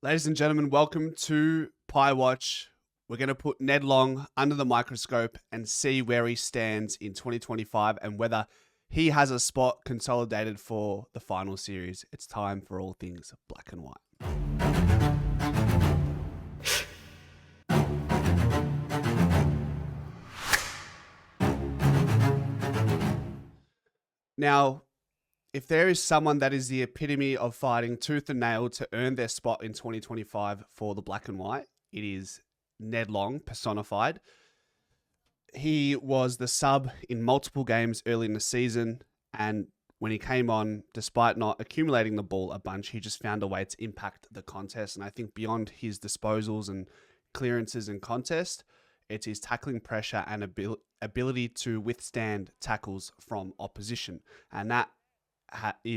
Ladies and gentlemen, welcome to Pie Watch. We're going to put Ned Long under the microscope and see where he stands in 2025 and whether he has a spot consolidated for the final series. It's time for all things black and white. Now, if there is someone that is the epitome of fighting tooth and nail to earn their spot in 2025 for the black and white, it is Ned Long personified. He was the sub in multiple games early in the season, and when he came on, despite not accumulating the ball a bunch, he just found a way to impact the contest. And I think beyond his disposals and clearances in contest, it's his tackling pressure and ability to withstand tackles from opposition. And that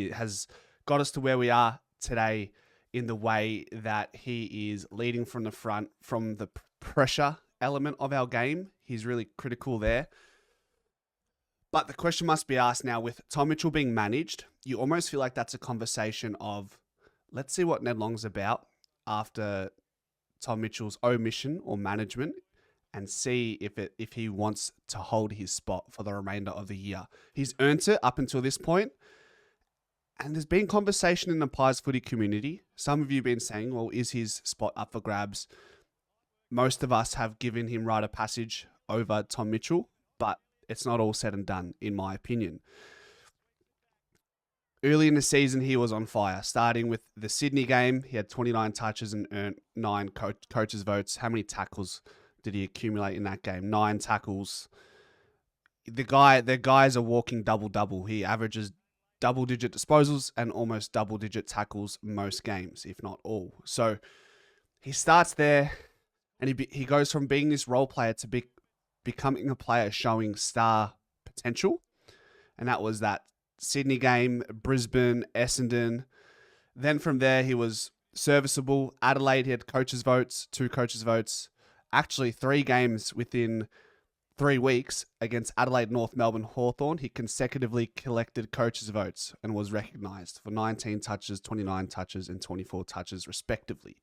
has got us to where we are today in the way that he is leading from the front, from the pressure element of our game. He's really critical there. But the question must be asked now, with Tom Mitchell being managed, you almost feel like that's a conversation of, let's see what Ned Long's about after Tom Mitchell's omission or management, and see if he wants to hold his spot for the remainder of the year. He's earned it up until this point, and there's been conversation in the Pies footy community. Some of you have been saying, well, is his spot up for grabs? Most of us have given him rite of passage over Tom Mitchell, but it's not all said and done, in my opinion. Early in the season, he was on fire. Starting with the Sydney game, he had 29 touches and earned 9 coaches' votes. How many tackles did he accumulate in that game? 9 tackles. The guy's a walking double-double. He averages double-digit disposals and almost double-digit tackles most games, if not all. So he starts there, and he goes from being this role player to becoming a player showing star potential. And that was that Sydney game, Brisbane, Essendon. Then from there, he was serviceable. Adelaide, he had coaches' votes, 2 coaches' votes. Actually, 3 games within 3 weeks against Adelaide, North Melbourne, Hawthorn, he consecutively collected coaches' votes and was recognised for 19 touches, 29 touches, and 24 touches, respectively.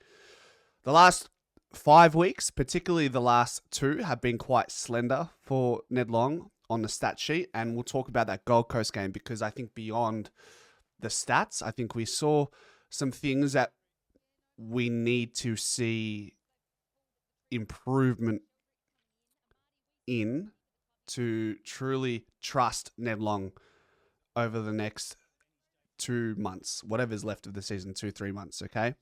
The last 5 weeks, particularly the last 2, have been quite slender for Ned Long on the stat sheet, and we'll talk about that Gold Coast game because I think beyond the stats, I think we saw some things that we need to see improvement in to truly trust Ned Long over the next 2 months, whatever's left of the season, 2-3 months, okay?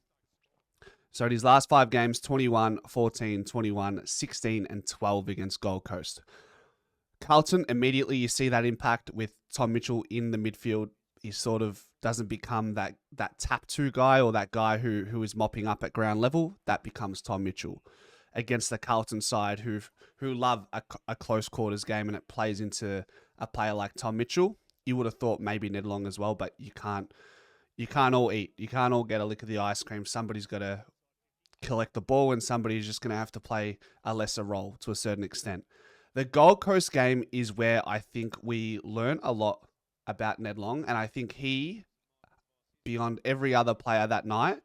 So in his last 5 games, 21, 14, 21, 16, and 12 against Gold Coast. Carlton, immediately you see that impact with Tom Mitchell in the midfield. He sort of doesn't become that tap 2 guy or that guy who is mopping up at ground level. That becomes Tom Mitchell against the Carlton side who love a close quarters game, and it plays into a player like Tom Mitchell. You would have thought maybe Ned Long as well, but you can't all eat. You can't all get a lick of the ice cream. Somebody's got to collect the ball, and somebody's just going to have to play a lesser role to a certain extent. The Gold Coast game is where I think we learn a lot about Ned Long, and I think he, beyond every other player that night,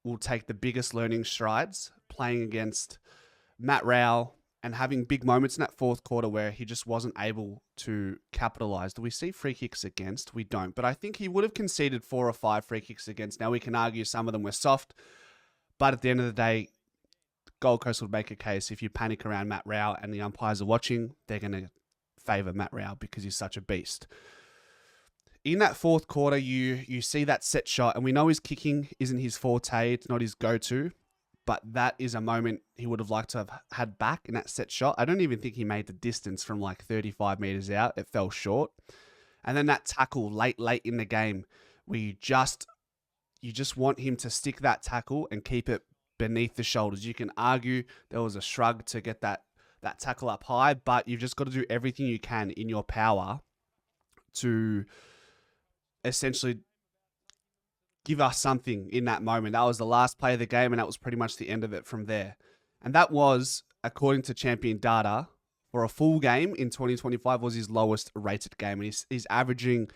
will take the biggest learning strides playing against Matt Rowell and having big moments in that fourth quarter where he just wasn't able to capitalize. Do we see free kicks against? We don't. But I think he would have conceded 4 or 5 free kicks against. Now we can argue some of them were soft, but at the end of the day, Gold Coast would make a case. If you panic around Matt Rowell and the umpires are watching, they're going to favour Matt Rowell because he's such a beast. In that fourth quarter, you see that set shot, and we know his kicking isn't his forte. It's not his go-to, but that is a moment he would have liked to have had back in that set shot. I don't even think he made the distance from like 35 metres out. It fell short. And then that tackle late in the game where you just want him to stick that tackle and keep it beneath the shoulders. You can argue there was a shrug to get that tackle up high, but you've just got to do everything you can in your power to essentially give us something in that moment. That was the last play of the game, and that was pretty much the end of it from there. And that was, according to Champion Data, for a full game in 2025 was his lowest rated game. And he's averaging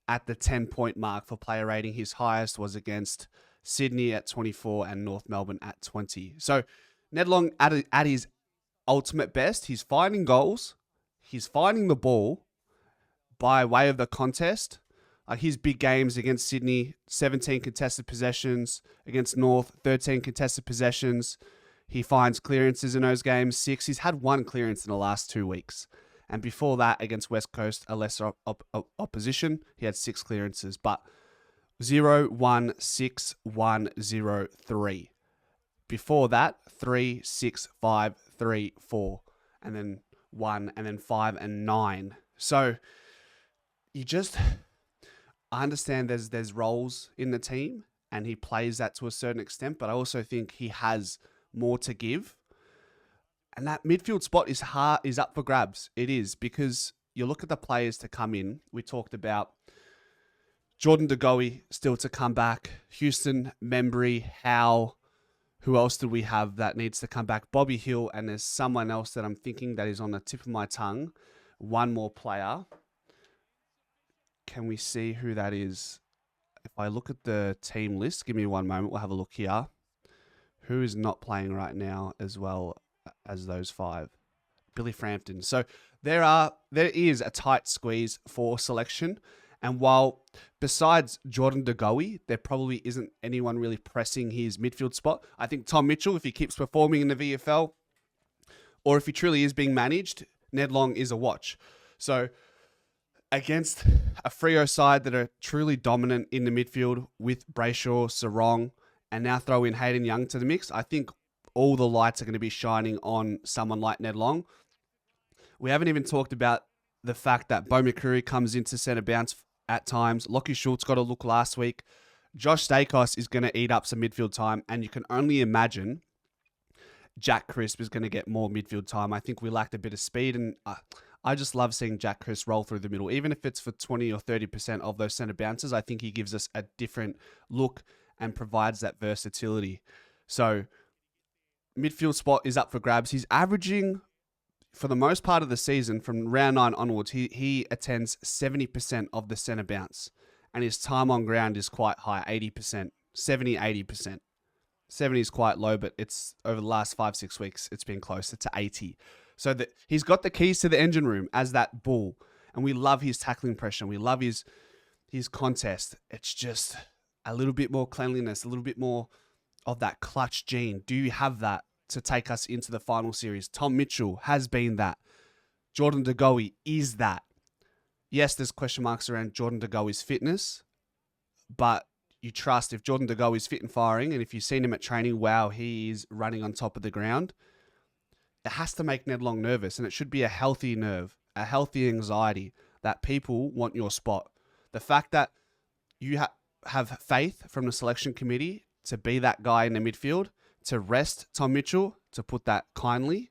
at the 10-point mark for player rating. His highest was against Sydney at 24, and North Melbourne at 20. So Ned Long at his ultimate best, he's finding goals, he's finding the ball by way of the contest. Like his big games against Sydney, 17 contested possessions. Against North, 13 contested possessions. He finds clearances in those games, 6. He's had 1 clearance in the last 2 weeks. And before that, against West Coast, a lesser opposition, he had 6 clearances. But 0, 1, 6, 1, 0, 3. Before that, 3, 6, 5, 3, 4. And then 1, and then 5, and 9. So I understand there's roles in the team, and he plays that to a certain extent, but I also think he has more to give. And that midfield spot is up for grabs. It is, because you look at the players to come in. We talked about Jordan De Goey still to come back. Houston, Membry, Howe. Who else do we have that needs to come back? Bobby Hill, and there's someone else that I'm thinking that is on the tip of my tongue. One more player. Can we see who that is? If I look at the team list, give me one moment. We'll have a look here. Who is not playing right now as well as those 5? Billy Frampton. So there is a tight squeeze for selection. And while besides Jordan De Goey, there probably isn't anyone really pressing his midfield spot. I think Tom Mitchell, if he keeps performing in the VFL, or if he truly is being managed, Ned Long is a watch. So against a Freo side that are truly dominant in the midfield with Brayshaw, Sarong, and now throw in Hayden Young to the mix, I think all the lights are going to be shining on someone like Ned Long. We haven't even talked about the fact that Bo McCreary comes into centre bounce at times. Lockie Schultz got a look last week. Josh Stakos is going to eat up some midfield time, and you can only imagine Jack Crisp is going to get more midfield time. I think we lacked a bit of speed, and I just love seeing Jack Crisp roll through the middle. Even if it's for 20 or 30% of those centre bounces, I think he gives us a different look and provides that versatility. So midfield spot is up for grabs. He's averaging, for the most part of the season, from round 9 onwards, he attends 70% of the centre bounce. And his time on ground is quite high, 80%, 70, 80%. 70 is quite low, but it's over the last 5-6 weeks, it's been closer to 80. So that he's got the keys to the engine room as that bull. And we love his tackling pressure. We love his contest. It's just a little bit more cleanliness, a little bit more of that clutch gene. Do you have that to take us into the final series? Tom Mitchell has been that. Jordan De Goey is that. Yes, there's question marks around Jordan De Goey's fitness, but you trust if Jordan De Goey is fit and firing, and if you've seen him at training, wow, he is running on top of the ground. It has to make Ned Long nervous, and it should be a healthy nerve, a healthy anxiety that people want your spot. The fact that you have faith from the selection committee to be that guy in the midfield, to rest Tom Mitchell, to put that kindly,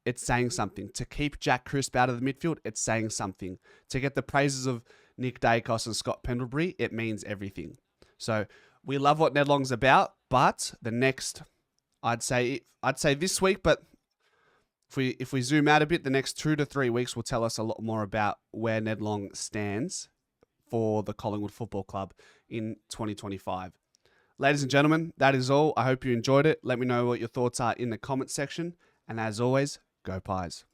it's saying something. To keep Jack Crisp out of the midfield, it's saying something. To get the praises of Nick Dacos and Scott Pendlebury, it means everything. So we love what Ned Long's about, but the next, I'd say this week, but if we zoom out a bit, the next 2 to 3 weeks will tell us a lot more about where Ned Long stands for the Collingwood Football Club in 2025. Ladies and gentlemen, that is all. I hope you enjoyed it. Let me know what your thoughts are in the comments section. And as always, go Pies.